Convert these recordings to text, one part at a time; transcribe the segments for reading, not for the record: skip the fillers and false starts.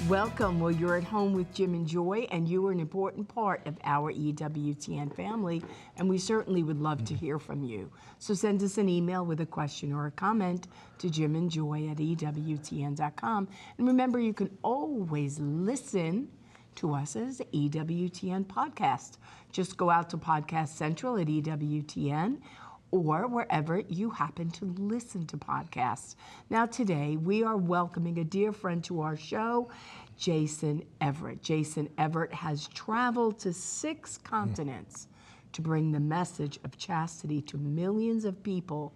Welcome. Well, you're at home with Jim and Joy, and you are an important part of our EWTN family, and we certainly would love to hear from you. So send us an email with a question or a comment to jimandjoy@ewtn.com. And remember, you can always listen to us as EWTN Podcast. Just go out to Podcast Central at EWTN or wherever you happen to listen to podcasts. Now today, we are welcoming a dear friend to our show, Jason Evert. Jason Evert has traveled to 6 continents to bring the message of chastity to millions of people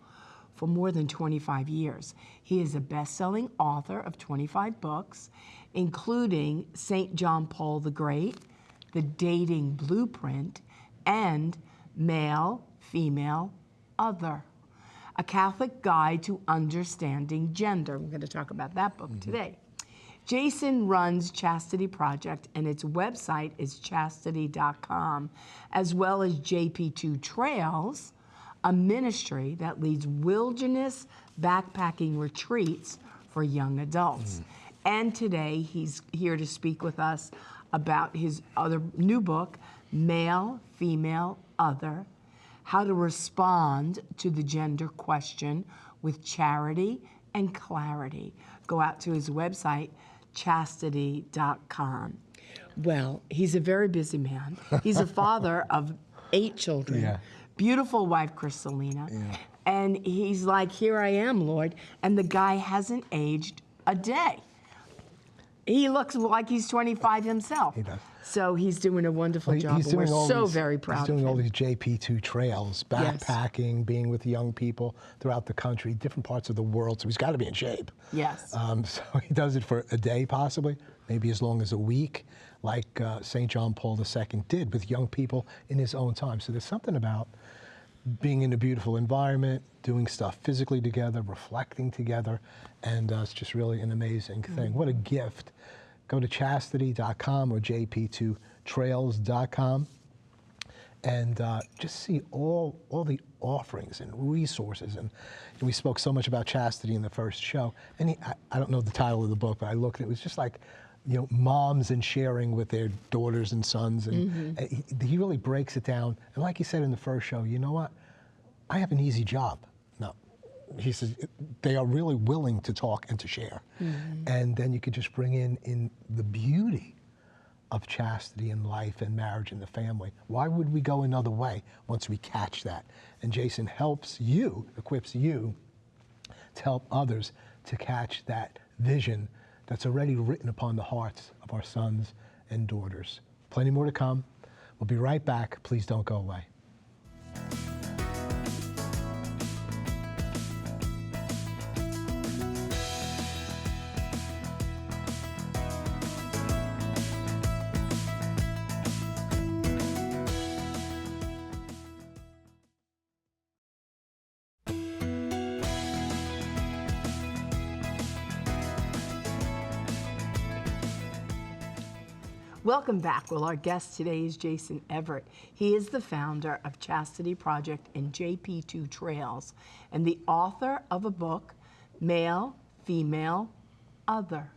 for more than 25 years. He is a best-selling author of 25 books, including St. John Paul the Great, The Dating Blueprint, and Male, Female, Other, a Catholic Guide to Understanding Gender. We're going to talk about that book today. Jason runs Chastity Project, and its website is chastity.com, as well as JP2 Trails, a ministry that leads wilderness backpacking retreats for young adults. And today, he's here to speak with us about his other new book, Male, Female, Other, How to Respond to the Gender Question with Charity and Clarity. Go out to his website, chastity.com. Well, he's a very busy man. He's a father of 8 children, beautiful wife, Crystalina. And he's like, here I am, Lord. And the guy hasn't aged a day. He looks like he's 25 himself. He does. So he's doing a wonderful job. We're so very proud of him. He's doing all these JP2 trails, backpacking, being with young people throughout the country, different parts of the world. So he's got to be in shape. Yes. So he does it for a day, possibly, maybe as long as a week, like St. John Paul II did with young people in his own time. So there's something about being in a beautiful environment, doing stuff physically together, reflecting together, and it's just really an amazing thing. What a gift. Go to chastity.com or jp2trails.com and just see all the offerings and resources. And we spoke so much about chastity in the first show. And I don't know the title of the book, but I looked, it was just like, you know, moms and sharing with their daughters and sons. And he really breaks it down. And like he said in the first show, you know what? I have an easy job. No. He says they are really willing to talk and to share. And then you could just bring in the beauty of chastity in life and marriage and the family. Why would we go another way once we catch that? And Jason helps you, equips you to help others to catch that vision that's already written upon the hearts of our sons and daughters. Plenty more to come. We'll be right back. Please don't go away. Welcome back. Well, our guest today is Jason Evert. He is the founder of Chastity Project and JP2 Trails and the author of a book, Male, Female, Other.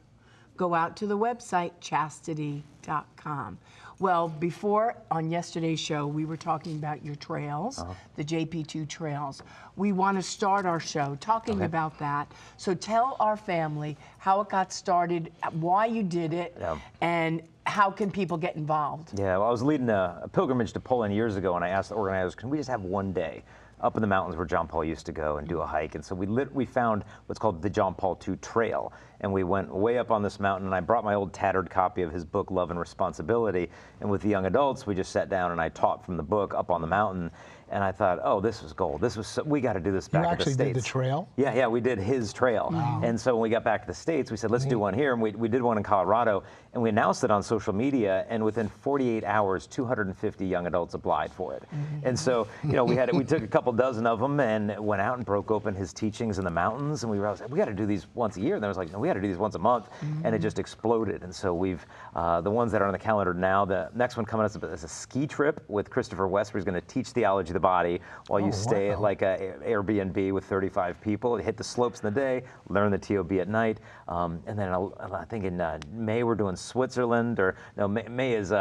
Go out to the website, chastity.com. Well, before, on yesterday's show, we were talking about your trails, the JP2 Trails. We want to start our show talking about that. So tell our family how it got started, why you did it, and how can people get involved? Yeah, well, I was leading a pilgrimage to Poland years ago, and I asked the organizers, can we just have one day up in the mountains where John Paul used to go and do a hike? And so we found what's called the John Paul II Trail. And we went way up on this mountain, and I brought my old tattered copy of his book, Love and Responsibility. And with the young adults, we just sat down and I taught from the book up on the mountain. And I thought, oh, this was gold. This was so, we got to do this back in the States. You actually did the trail? Yeah, we did his trail. Wow. And so when we got back to the States, we said, let's do one here. And we did one in Colorado, and we announced it on social media. And within 48 hours, 250 young adults applied for it. And so, you know, we took a couple dozen of them and went out and broke open his teachings in the mountains. And we realized we got to do these once a year. And I was like, no, we got to do these once a month. And it just exploded. And so we've the ones that are on the calendar now. The next one coming up is a ski trip with Christopher West, where he's going to teach theology of the the body while you stay wow. at like a Airbnb with 35 people. Hit the slopes in the day, learn the TOB at night, and then I think in May we're doing Switzerland, or no, May is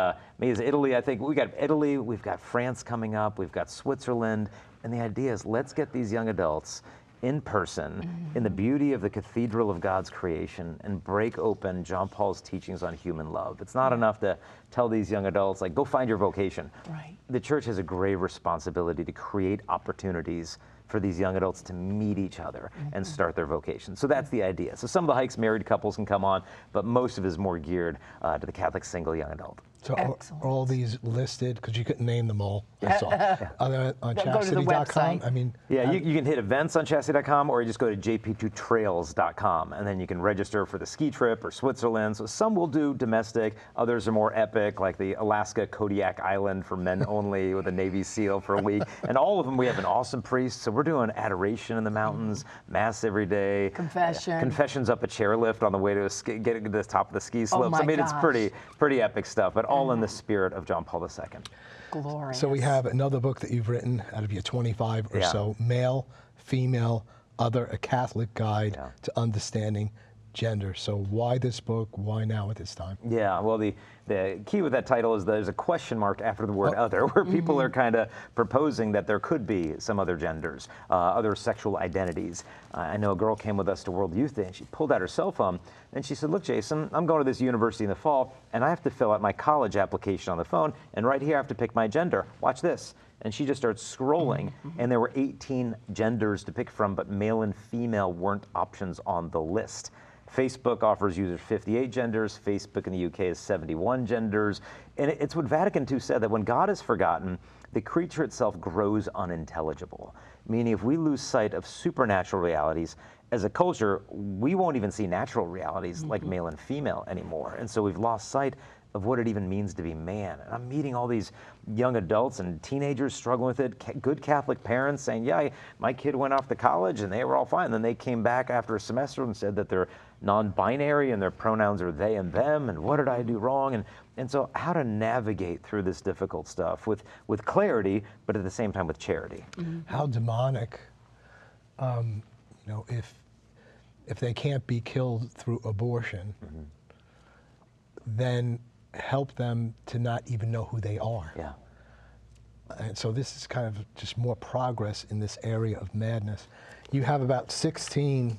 Italy. I think we got Italy, we've got France coming up, we've got Switzerland, and the idea is let's get these young adults in person, in the beauty of the cathedral of God's creation, and break open John Paul's teachings on human love. It's not enough to tell these young adults, like, go find your vocation. Right. The church has a grave responsibility to create opportunities for these young adults to meet each other and start their vocation. So that's the idea. So some of the hikes, married couples can come on, but most of it is more geared to the Catholic single young adult. So Excellent. are all these listed, because you couldn't name them all, I saw. Are they on Go to the chastity.com? website. I mean, Yeah, you can hit events on chastity.com, or you just go to jp2trails.com, and then you can register for the ski trip or Switzerland. So some will do domestic, others are more epic, like the Alaska Kodiak Island for men only with a Navy SEAL for a week. And all of them, we have an awesome priest. So we're doing adoration in the mountains, mass every day. Confession. Confessions up a chairlift on the way to getting to the top of the ski slopes. my I mean, it's gosh. pretty epic stuff, but all in the spirit of John Paul II. Glorious. so we have another book that you've written out of your 25 or Yeah. so, Male, Female, Other, a Catholic Guide to Understanding Gender. So why this book? Why now at this time? Yeah, well, the key with that title is there's a question mark after the word other, where people are kind of proposing that there could be some other genders, other sexual identities. I know a girl came with us to World Youth Day, and she pulled out her cell phone, and she said, look, Jason, I'm going to this university in the fall, and I have to fill out my college application on the phone, and right here I have to pick my gender. Watch this. And she just starts scrolling, and there were 18 genders to pick from, but male and female weren't options on the list. Facebook offers users 58 genders. Facebook in the UK is 71 genders. And it's what Vatican II said, that when God is forgotten, the creature itself grows unintelligible. Meaning if we lose sight of supernatural realities, as a culture, we won't even see natural realities like male and female anymore. And so we've lost sight of what it even means to be man. And I'm meeting all these young adults and teenagers struggling with it, good Catholic parents saying, yeah, my kid went off to college and they were all fine. And then they came back after a semester and said that they're non-binary and their pronouns are they and them, and what did I do wrong? And so how to navigate through this difficult stuff with clarity, but at the same time with charity. How demonic, if they can't be killed through abortion, then help them to not even know who they are. Yeah. And so this is kind of just more progress in this area of madness. You have about 16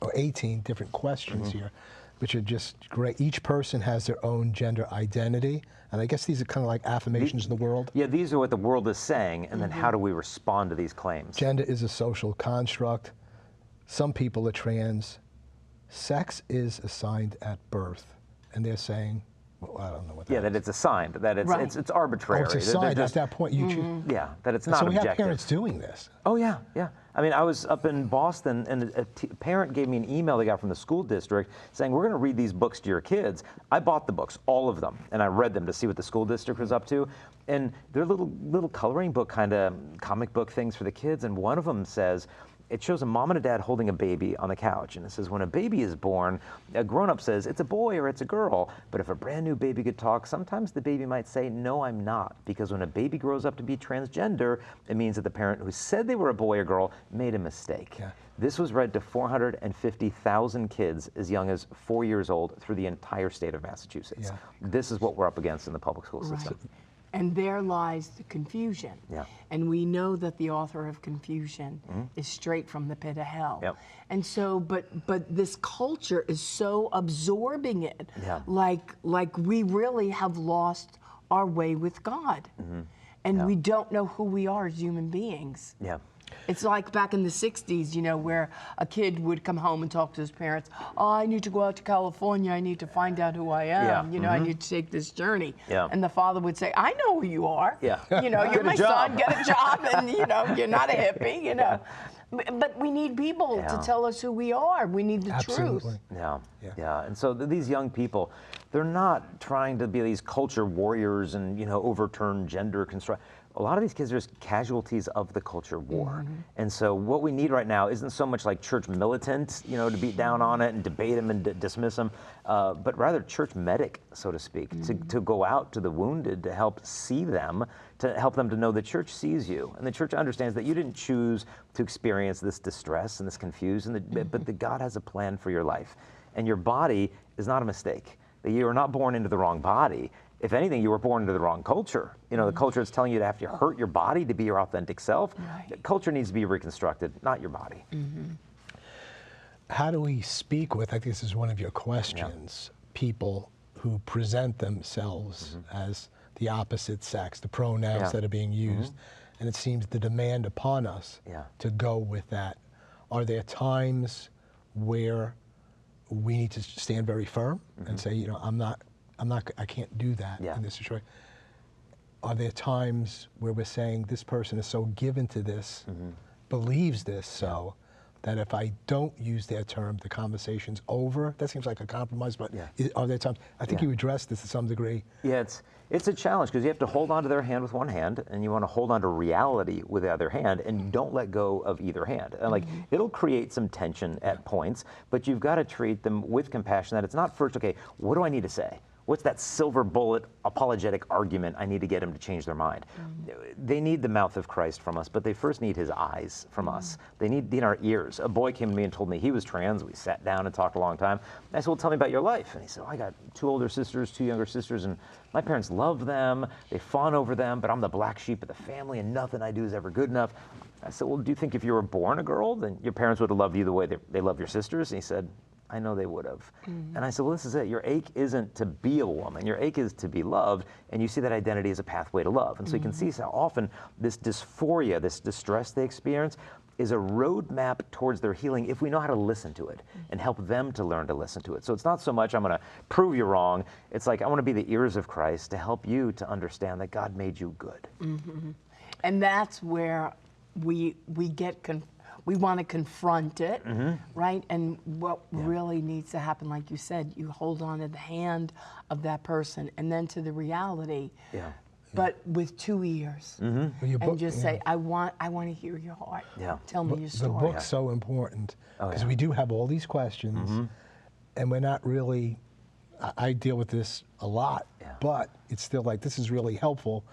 or 18 different questions here, which are just great. Each person has their own gender identity. And I guess these are kind of like affirmations in the world. Yeah, these are what the world is saying, and then how do we respond to these claims? Gender is a social construct. Some people are trans. Sex is assigned at birth. And they're saying, well, I don't know what that is. That it's assigned, that it's arbitrary. Oh, it's assigned. At that point, you choose. Yeah, that it's not So we objective. have parents doing this. Oh, yeah. I mean, I was up in Boston, and a parent gave me an email they got from the school district saying, we're going to read these books to your kids. I bought the books, all of them, and I read them to see what the school district was up to. And they're little coloring book kind of comic book things for the kids, and one of them says, it shows a mom and a dad holding a baby on the couch. And it says, when a baby is born, a grown-up says, it's a boy or it's a girl. But if a brand new baby could talk, sometimes the baby might say, no, I'm not. Because when a baby grows up to be transgender, it means that the parent who said they were a boy or girl made a mistake. Yeah. This was read to 450,000 kids as young as 4 years old through the entire state of Massachusetts. Yeah. This is what we're up against in the public school system. Right. And there lies the confusion. Yeah. And we know that the author of confusion is straight from the pit of hell. Yep. And so, but this culture is so absorbing it, Yeah. like we really have lost our way with God. And we don't know who we are as human beings. Yeah. It's like back in the 60s, where a kid would come home and talk to his parents, oh, I need to go out to California, I need to find out who I am, Yeah. I need to take this journey. Yeah. And the father would say, I know who you are. Yeah. You're Get a my job. son, get a job, and you're not a hippie, But we need people to tell us who we are. We need the Absolutely. truth. Yeah. And so these young people, they're not trying to be these culture warriors and, overturn gender construct. a lot of these kids are just casualties of the culture war. And so what we need right now isn't so much like church militant, to beat down on it and debate them and dismiss them, but rather church medic, so to speak, to go out to the wounded, to help see them, to help them to know the church sees you. And the church understands that you didn't choose to experience this distress and this confusion, but that God has a plan for your life. And your body is not a mistake. That you are not born into the wrong body. If anything, you were born into the wrong culture. The culture is telling you to have to hurt your body to be your authentic self. Right. The culture needs to be reconstructed, not your body. How do we speak with, I think this is one of your questions, people who present themselves as the opposite sex, the pronouns that are being used, and it seems the demand upon us to go with that. Are there times where we need to stand very firm and say, I can't do that in this situation? Are there times where we're saying this person is so given to this, believes this so, that if I don't use their term, the conversation's over? That seems like a compromise, but are there times, I think you addressed this to some degree. Yeah, it's a challenge because you have to hold on to their hand with one hand and you want to hold on to reality with the other hand, and you don't let go of either hand. And it'll create some tension at points, but you've got to treat them with compassion, that it's not first, okay, what do I need to say? What's that silver bullet apologetic argument I need to get them to change their mind? They need the mouth of Christ from us, but they first need his eyes from us. They need our ears. A boy came to me and told me he was trans. We sat down and talked a long time. I said, well, tell me about your life. And he said, I got 2 older sisters, 2 younger sisters, and my parents love them. They fawn over them, but I'm the black sheep of the family, and nothing I do is ever good enough. I said, well, do you think if you were born a girl, then your parents would have loved you the way they love your sisters? And he said, I know they would have. And I said, well, this is it. Your ache isn't to be a woman. Your ache is to be loved, and you see that identity as a pathway to love. And so you can see how often this dysphoria, this distress they experience, is a roadmap towards their healing if we know how to listen to it and help them to learn to listen to it. So it's not so much I'm going to prove you wrong. It's like I want to be the ears of Christ to help you to understand that God made you good. And that's where we want to confront it, right? And what really needs to happen, like you said, you hold on to the hand of that person and then to the reality, but with 2 ears, and just say, I want to hear your heart. Tell me your story. The book's so important because we do have all these questions, and we're not really. I deal with this a lot, but it's still like this is really helpful.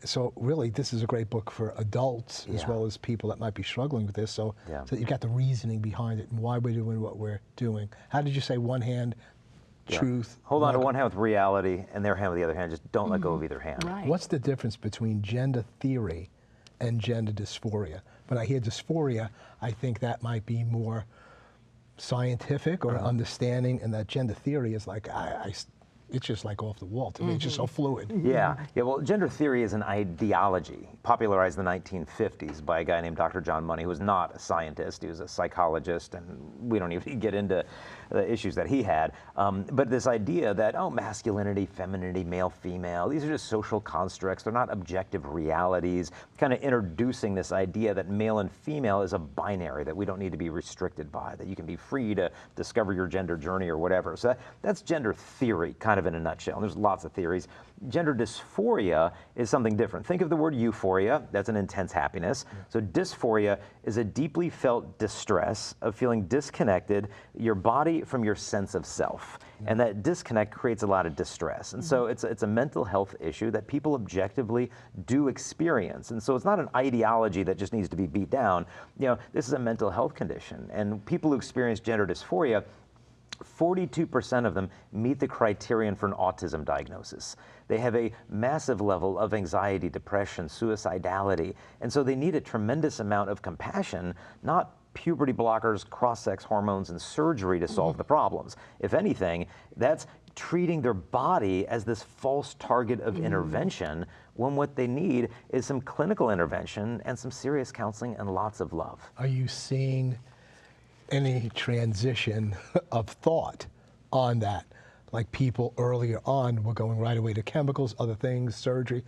So really, this is a great book for adults as well as people that might be struggling with this. So, so you've got the reasoning behind it and why we're doing what we're doing. How did you say one hand, truth? Hold on to one hand with reality and their hand with the other hand. Just don't let go of either hand. Right. What's the difference between gender theory and gender dysphoria? When I hear dysphoria, I think that might be more scientific or understanding, and that gender theory is like, it's just like off the wall to me. It's just so fluid. Yeah. Well, gender theory is an ideology popularized in the 1950s by a guy named Dr. John Money, who was not a scientist. He was a psychologist, and we don't even get into the issues that he had. But this idea that, masculinity, femininity, male, female, these are just social constructs. They're not objective realities, kind of introducing this idea that male and female is a binary that we don't need to be restricted by, that you can be free to discover your gender journey or whatever. So that's gender theory, kind of in a nutshell. And there's lots of theories. Gender dysphoria is something different. Think of the word euphoria. That's an intense happiness. So dysphoria is a deeply felt distress of feeling disconnected, your body from your sense of self. And that disconnect creates a lot of distress. And so it's a mental health issue that people objectively do experience. And so it's not an ideology that just needs to be beat down. This is a mental health condition. And people who experience gender dysphoria, 42% of them meet the criterion for an autism diagnosis. They have a massive level of anxiety, depression, suicidality, and so they need a tremendous amount of compassion, not puberty blockers, cross-sex hormones, and surgery to solve the problems. If anything, that's treating their body as this false target of intervention, when what they need is some clinical intervention and some serious counseling and lots of love. Are you seeing any transition of thought on that? Like people earlier on were going right away to chemicals, other things, surgery.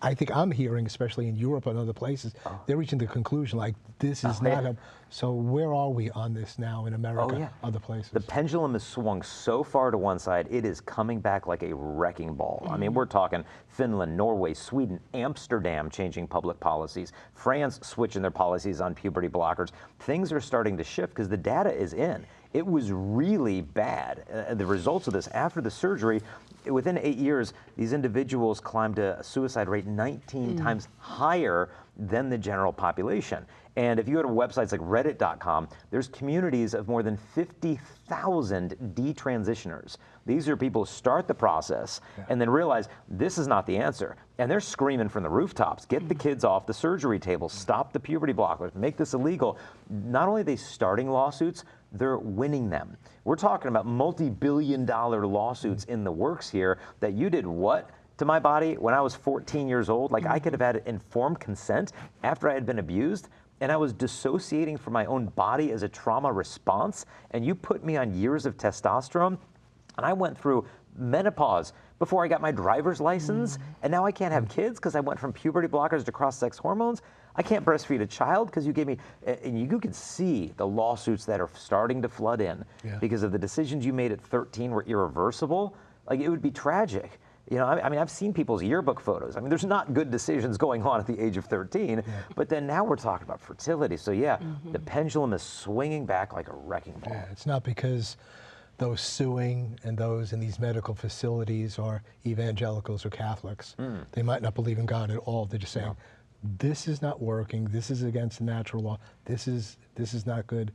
I think I'm hearing, especially in Europe and other places, they're reaching the conclusion like this is not a. So where are we on this now in America, other places? The pendulum has swung so far to one side, it is coming back like a wrecking ball. I mean, we're talking Finland, Norway, Sweden, Amsterdam changing public policies, France switching their policies on puberty blockers. Things are starting to shift because the data is in. It was really bad. The results of this after the surgery, within 8 years, these individuals climbed a suicide rate 19 times higher than the general population. And if you go to websites like reddit.com, there's communities of more than 50,000 detransitioners. These are people who start the process and then realize this is not the answer. And they're screaming from the rooftops, get the kids off the surgery table, stop the puberty blockers, make this illegal. Not only are they starting lawsuits, they're winning them. We're talking about multi-billion-dollar lawsuits in the works here that you did what to my body when I was 14 years old? Like I could have had informed consent after I had been abused, and I was dissociating from my own body as a trauma response, and you put me on years of testosterone, and I went through menopause before I got my driver's license, and now I can't have kids because I went from puberty blockers to cross-sex hormones. I can't breastfeed a child because you gave me, and you could see the lawsuits that are starting to flood in because of the decisions you made at 13 were irreversible. Like it would be tragic. You know, I mean, I've seen people's yearbook photos. I mean, there's not good decisions going on at the age of 13, but then now we're talking about fertility. So the pendulum is swinging back like a wrecking ball. Yeah, it's not because those suing and those in these medical facilities are evangelicals or Catholics. They might not believe in God at all. They're just saying, this is not working. This is against the natural law. This is not good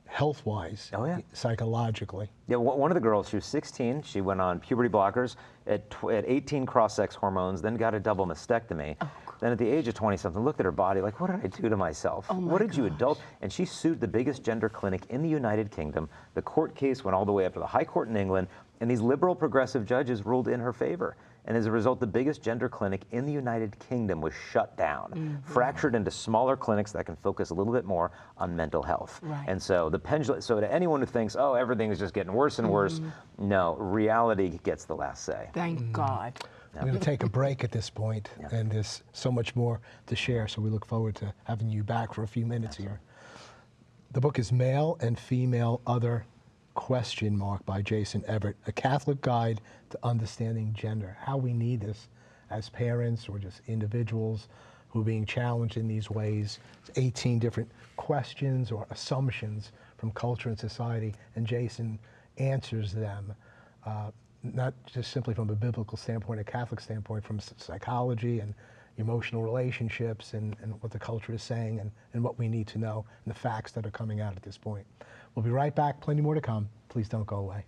health-wise, psychologically. Yeah, one of the girls, she was 16. She went on puberty blockers at 18, cross-sex hormones, then got a double mastectomy. Then at the age of 20-something, looked at her body like, what did I do to myself? What did you adult? And she sued the biggest gender clinic in the United Kingdom. The court case went all the way up to the High Court in England, and these liberal progressive judges ruled in her favor. And as a result, the biggest gender clinic in the United Kingdom was shut down, fractured into smaller clinics that can focus a little bit more on mental health. And so the pendulum, so to anyone who thinks, oh, everything is just getting worse and worse, no, reality gets the last say. Thank God. We're going to take a break at this point, and there's so much more to share, so we look forward to having you back for a few minutes here. The book is Male and Female Other ? By Jason Evert, a Catholic guide to understanding gender. How we need this as parents or just individuals who are being challenged in these ways. It's 18 different questions or assumptions from culture and society, and Jason answers them, not just simply from a biblical standpoint, a Catholic standpoint, from psychology and emotional relationships and what the culture is saying and what we need to know and the facts that are coming out at this point. We'll be right back. Plenty more to come. Please don't go away.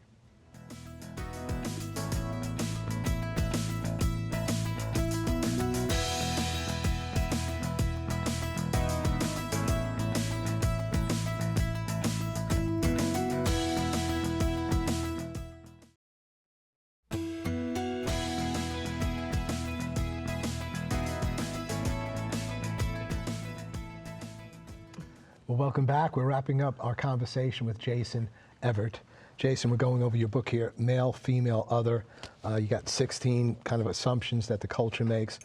Well, welcome back. We're wrapping up our conversation with Jason Evert. Jason, we're going over your book here, Male, Female, Other. You got 16 kind of assumptions that the culture makes.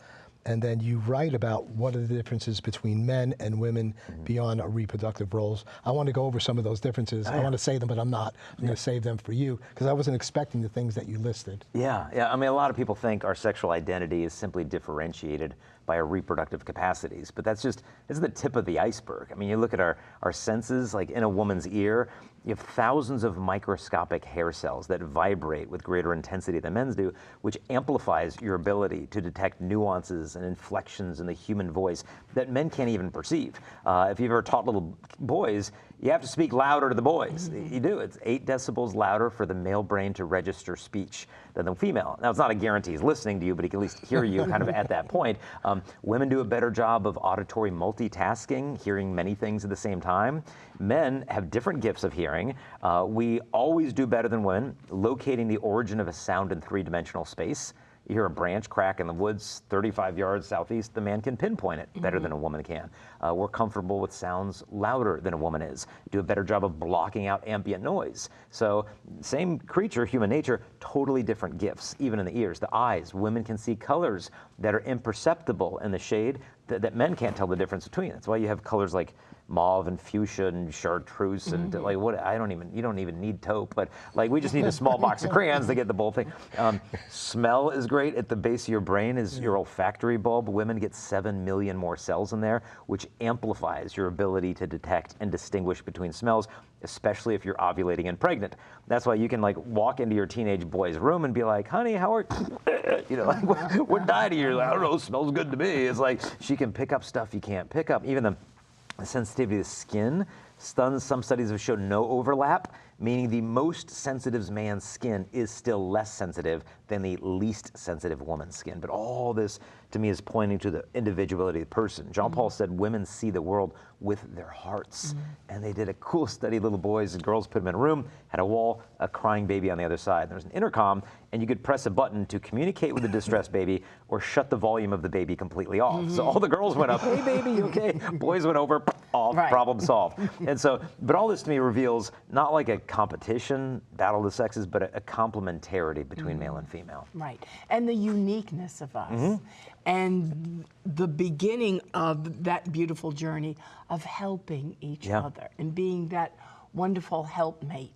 And then you write about what are the differences between men and women beyond our reproductive roles. I want to go over some of those differences. I want to say them, but I'm not. I'm going to save them for you because I wasn't expecting the things that you listed. Yeah. I mean, a lot of people think our sexual identity is simply differentiated by our reproductive capacities, but it's the tip of the iceberg. I mean, you look at our senses, like in a woman's ear, you have thousands of microscopic hair cells that vibrate with greater intensity than men's do, which amplifies your ability to detect nuances and inflections in the human voice that men can't even perceive. If you've ever taught little boys, you have to speak louder to the boys. You do. It's 8 decibels louder for the male brain to register speech than the female. Now, it's not a guarantee he's listening to you, but he can at least hear you kind of at that point. Women do a better job of auditory multitasking, hearing many things at the same time. Men have different gifts of hearing. We always do better than women, locating the origin of a sound in 3-dimensional space. You hear a branch crack in the woods 35 yards southeast, the man can pinpoint it better than a woman can. We're comfortable with sounds louder than a woman is. Do a better job of blocking out ambient noise. So same creature, human nature, totally different gifts, even in the ears. The eyes, women can see colors that are imperceptible in the shade that men can't tell the difference between. That's why you have colors like mauve and fuchsia and chartreuse and like what you don't even need taupe, but like we just need a small box of crayons to get the whole thing. Smell is great. At the base of your brain is your olfactory bulb. Women get 7 million more cells in there, which amplifies your ability to detect and distinguish between smells, especially if you're ovulating and pregnant. That's why you can like walk into your teenage boy's room and be like, honey, how are you know, like, what diet are you? Like, I don't know, smells good to me. It's like she can pick up stuff you can't pick up. Even the sensitivity of the skin, some studies have shown no overlap, meaning the most sensitive man's skin is still less sensitive than the least sensitive woman's skin. But all this, to me, is pointing to the individuality of the person. John Paul said women see the world with their hearts. And they did a cool study, little boys and girls, put them in a room, had a wall, a crying baby on the other side. There was an intercom, and you could press a button to communicate with the distressed baby or shut the volume of the baby completely off. So all the girls went up, hey baby, you okay? Boys went over, off, problem solved. And so, but all this to me reveals not like a competition, battle of the sexes, but a complementarity between male and female. Right, and the uniqueness of us, and the beginning of that beautiful journey of helping each other and being that wonderful helpmate,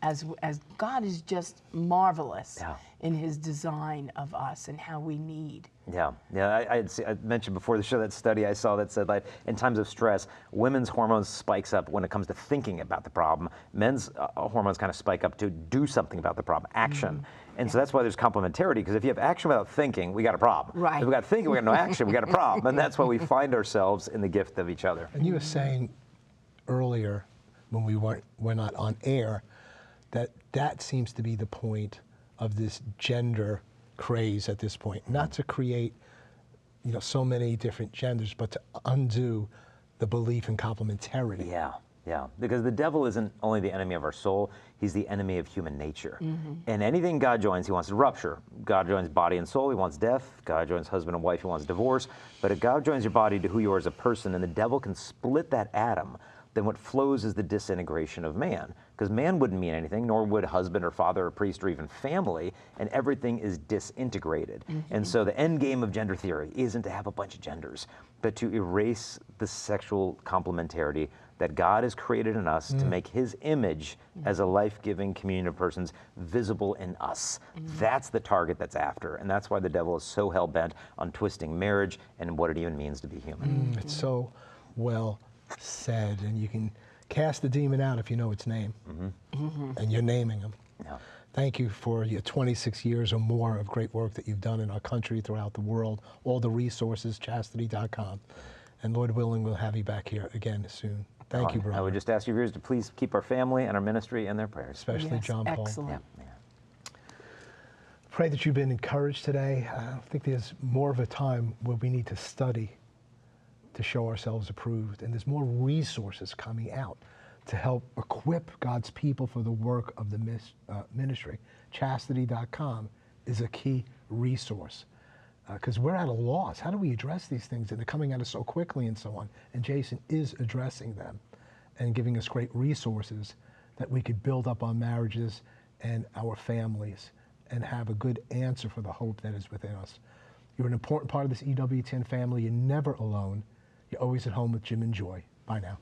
as God is just marvelous in His design of us and how we need. I mentioned before the show that study I saw that said that in times of stress, women's hormones spikes up when it comes to thinking about the problem. Men's hormones kind of spike up to do something about the problem, action. And so that's why there's complementarity, because if you have action without thinking, we got a problem. Right. If we got thinking, we got no action, we got a problem. And that's why we find ourselves in the gift of each other. And you were saying earlier, when we're not on air, that seems to be the point of this gender craze at this point. Not to create, so many different genders, but to undo the belief in complementarity. Yeah, because the devil isn't only the enemy of our soul, he's the enemy of human nature. And anything God joins, he wants to rupture. God joins body and soul, he wants death. God joins husband and wife, he wants divorce. But if God joins your body to who you are as a person, and the devil can split that atom, then what flows is the disintegration of man. Because man wouldn't mean anything, nor would husband or father or priest or even family, and everything is disintegrated. And so the end game of gender theory isn't to have a bunch of genders, but to erase the sexual complementarity that God has created in us to make his image as a life-giving communion of persons visible in us. That's the target that's after, and that's why the devil is so hell-bent on twisting marriage and what it even means to be human. It's so well said, and you can cast the demon out if you know its name, and you're naming him. Thank you for your 26 years or more of great work that you've done in our country, throughout the world. All the resources, chastity.com. And Lord willing, we'll have you back here again soon. Thank you, brother. I would just ask your viewers to please keep our family and our ministry in their prayers. Especially John Paul. Excellent. Pray that you've been encouraged today. I think there's more of a time where we need to study to show ourselves approved. And there's more resources coming out to help equip God's people for the work of the ministry. Chastity.com is a key resource, because we're at a loss. How do we address these things? And they're coming at us so quickly and so on. And Jason is addressing them and giving us great resources that we could build up our marriages and our families and have a good answer for the hope that is within us. You're an important part of this EWTN family. You're never alone. You're always at home with Jim and Joy. Bye now.